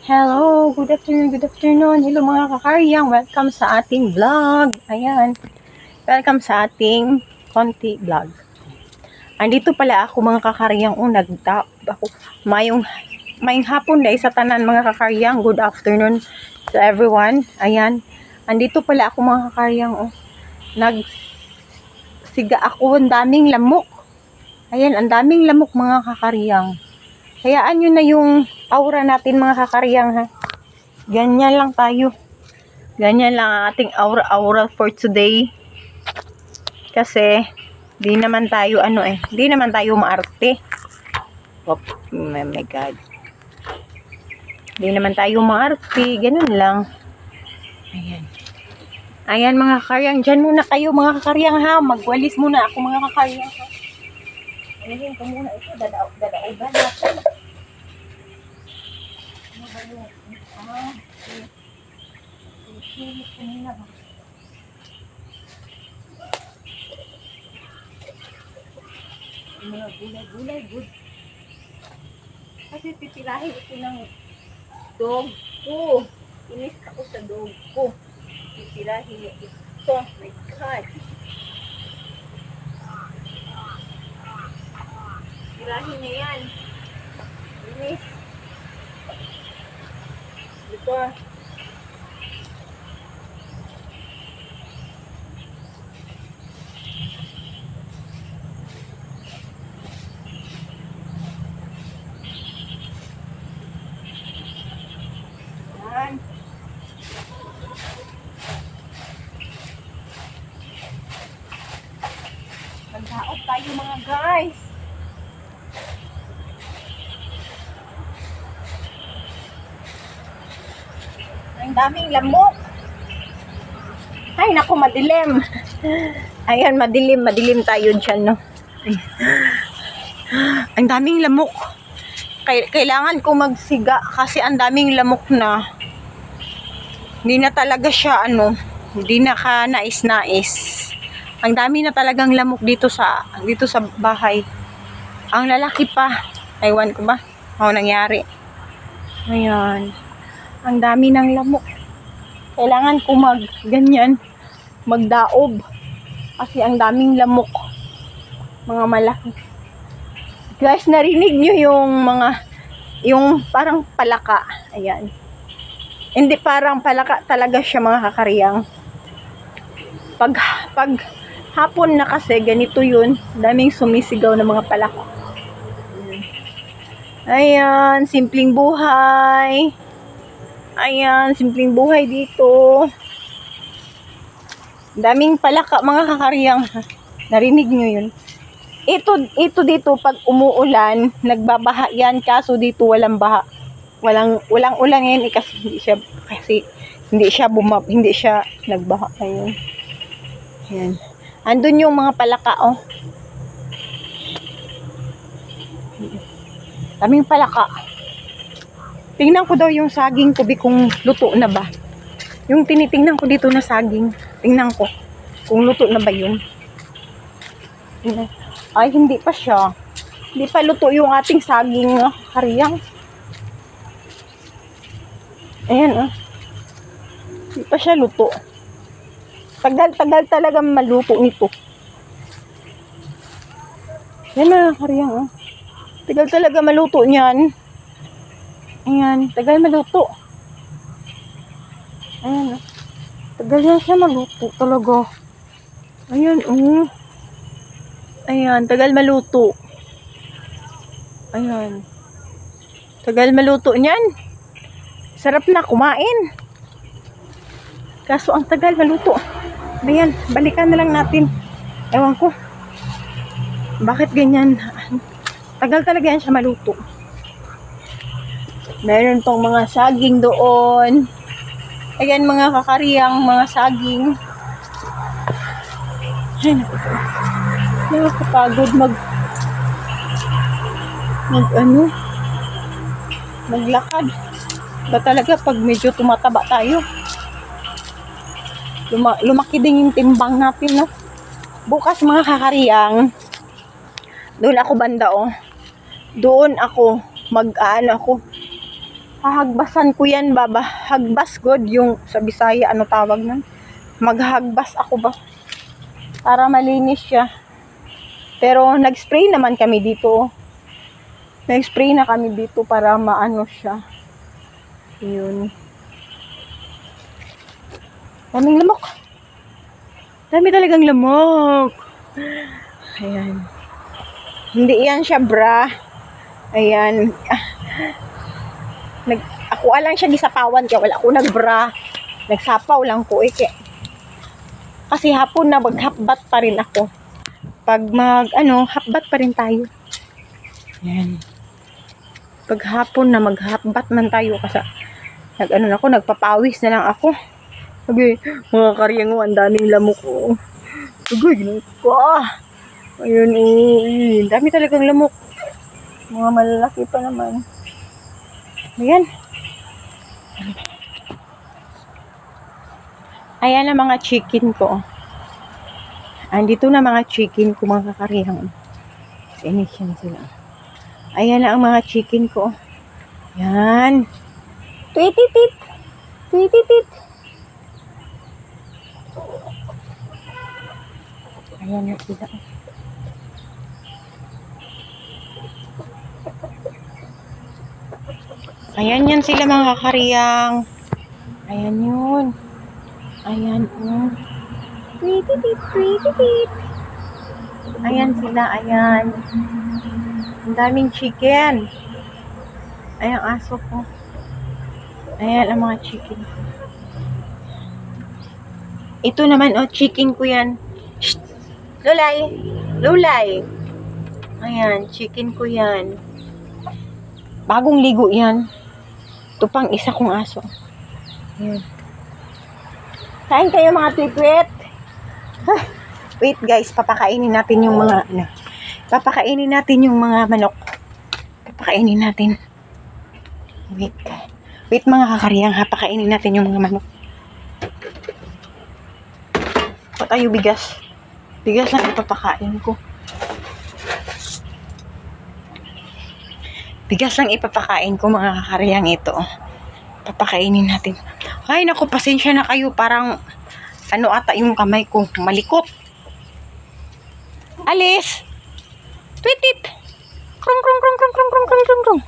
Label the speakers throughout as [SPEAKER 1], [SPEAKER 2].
[SPEAKER 1] Hello, good afternoon, good afternoon. Hello mga kakaryang, welcome sa ating vlog. Ayan, welcome sa ating konti vlog. Andito pala ako mga kakaryang, ako mayong hapon dahil sa tanan mga kakaryang. Good afternoon to everyone. Ayan, andito pala ako mga kakaryang, nagsiga ako, ang daming lamok. Ayan, ang daming lamok mga kakaryang. Hayaan nyo na yung aura natin mga kakaryang ha. Ganyan lang tayo. Ganyan lang ang ating aura for today. Kasi, di naman tayo di naman tayo maarte. Oh my God. Di naman tayo maarte. Ganun lang. Ayan. Ayan mga kakaryang. Diyan muna kayo mga kakaryang ha. Magwalis muna ako mga kakaryang ha. Ayan ko muna ito. Dadaugan natin. Ano ba yun? Mga gulay-gulay, good. Kasi titirahin ito ng dog ko. Inis ako sa dog ko. Titirahin niya ito. My God. Titirahin niya yan. Inis. Dito. Magdaot tayo mga guys. Ang daming lamok. Ay naku, madilim. Ayan, madilim tayo dyan, no. Ang daming lamok. Kailangan ko magsiga kasi ang daming lamok na. Hindi na talaga siya hindi na ka nais-nais. Ang dami na talagang lamok dito sa bahay. Ang lalaki pa. Aywan ko ba? Nangyari. Ayan. Ang dami ng lamok. Kailangan ko magdaob. Kasi ang daming lamok. Mga malaki. Guys, narinig nyo yung parang palaka. Ayan. Hindi parang palaka talaga siya mga kakaryang. Pag hapon na kasi, ganito yun. Daming sumisigaw na mga palaka. Ayan, simpleng buhay. Ayan, simpleng buhay dito. Daming palaka mga kakaryang. Narinig nyo yun? Ito dito, pag umuulan, nagbabaha yan. Kaso dito walang baha. Walang ulan ngayon kasi hindi siya nagbaha ngayon. Ayan. Andun yung mga palaka, oh. Daming palaka. Tingnan ko daw yung saging ko kung luto na ba. Yung tinitingnan ko dito na saging. Tingnan ko kung luto na ba yun. Ay, hindi pa siya. Hindi pa luto yung ating saging, karyang. Ayan, oh. Hindi pa siya luto. Tagal talaga maluto nito. Yan na, karyang, oh. Tagal talaga maluto niyan. Ayan, tagal maluto. Ayan, oh. Tagal yan siya maluto talaga. Ayan, oh. Ayan, tagal maluto. Ayan. Tagal maluto niyan. Sarap na kumain. Kaso ang tagal maluto. Ayan, balikan na lang natin. Ewan ko. Bakit ganyan? Tagal talaga yan siya maluto. Meron tong mga saging doon. Ayan mga kakaryang, mga saging. Ay, nakakapagod maglakad. Ba talaga pag medyo tumataba tayo. Lumaki din yung timbang natin, no? Bukas mga kakaryang, doon ako banda, oh. Doon ako hahagbasan ko yan, baba. Hagbas god yung sa Bisaya, ano tawag nun? Maghagbas ako ba? Para malinis siya. Pero nag-spray naman kami dito. Nag-spray na kami dito para maano siya. Yun. Daming lamok. Dami talagang lamok. Ayan. Hindi yan siya bra. Ayan. Ako lang siya gisapawan kaya wala ako nagbra. Nagsapaw lang ko kasi hapon na maghapbat pa rin ako. Pag hapbat pa rin tayo. Ayan. Pag hapon na maghapbat man tayo kasi nagpapawis na lang ako. Sabi, mga karyang ang daming lamok ko. Sabi, ayun, dami talagang lamok. Mga malalaki pa naman. Ayan. Ayan ang mga chicken ko. Andito na mga chicken ko, mga kakarihang. Sinisyan sila. Ayan na ang mga chicken ko. Ayan. Tweetitit. Tweetitit. Ayan na sila. Ayan yan sila mga kakariyang. Ayan yun. Ayan oh. Tweetitit, tweetitit. Ayan sila, ayan. Ang daming chicken. Ayan aso ko. Ayan ang mga chicken. Ito naman chicken ko yan. Shh! Lulay! Lulay! Ayan, chicken ko yan. Bagong ligo yan. Ito pang isa kong aso. Ayan. Kain kayo mga tweet-tweet. Wait guys, papakainin natin yung mga papakainin natin yung mga manok. Papakainin natin. Wait mga kakariyang, papakainin natin yung mga manok. Pa tayo bigas. Bigas lang ipapakain ko. Bigas lang ipapakain ko mga kakariyang ito. Papakainin natin. Ay naku, pasensya na kayo. Parang ata yung kamay ko. Malikot. Alis! Tweetit! Krong krong krong krong krong krong krong krong krong.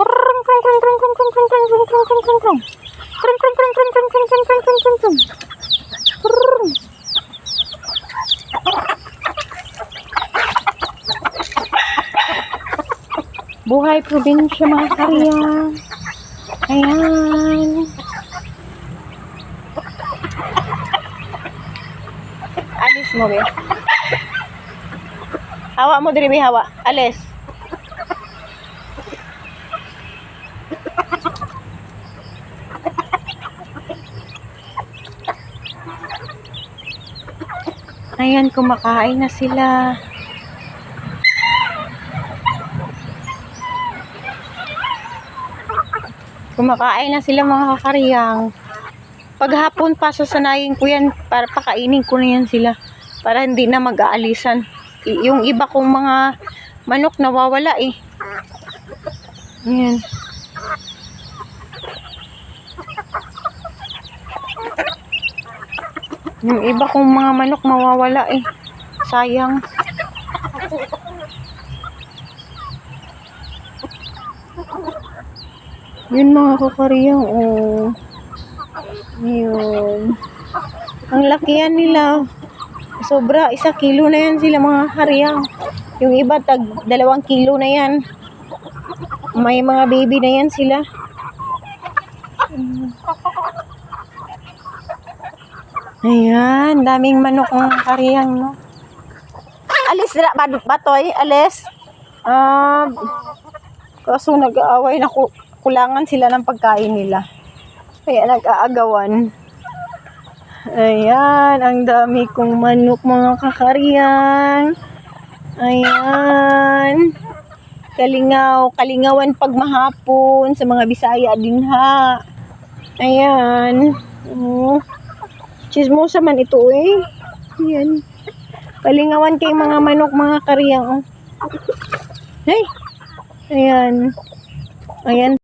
[SPEAKER 1] Krong krong krong krong krong krong krong krong krong krong krong krong krong. Krong krong krong krong krong krong krong krong krong krong krong. Krong. Buhay probinsya mga kakariyang. Ayan. Alis mo, be. Hawa mo, diri, be, hawa. Alis. Ayan, kumakain na sila. Kumakain na sila mga kakariyang. Paghapon pa, sasanayin ko yan para pakainin ko na yan sila. Para hindi na mag-aalisan. Yung iba kong mga manok nawawala eh. Ayan. Yung iba kong mga manok mawawala eh. Sayang. Yun mga kakariyang, oh. Yun. Ang laki yan nila. Sobra, 1 kilo na yan sila mga kakariyang. Yung iba, 2 kilo na yan. May mga baby na yan sila. Ayan, daming manok mga kakariyang, no? Alis, batoy, alis. Kaso nag-aaway na kulangan sila ng pagkain nila. Kaya nag-aagawan. Ayan, ang dami kong manok mga kakariyang. Ayan. Kalingawan pag mahapon sa mga Bisaya din ha. Ayan. Chismosa man ito eh. Ayan. Kalingawan kay mga manok mga kakariyang. Hey. Ayan. Ayan.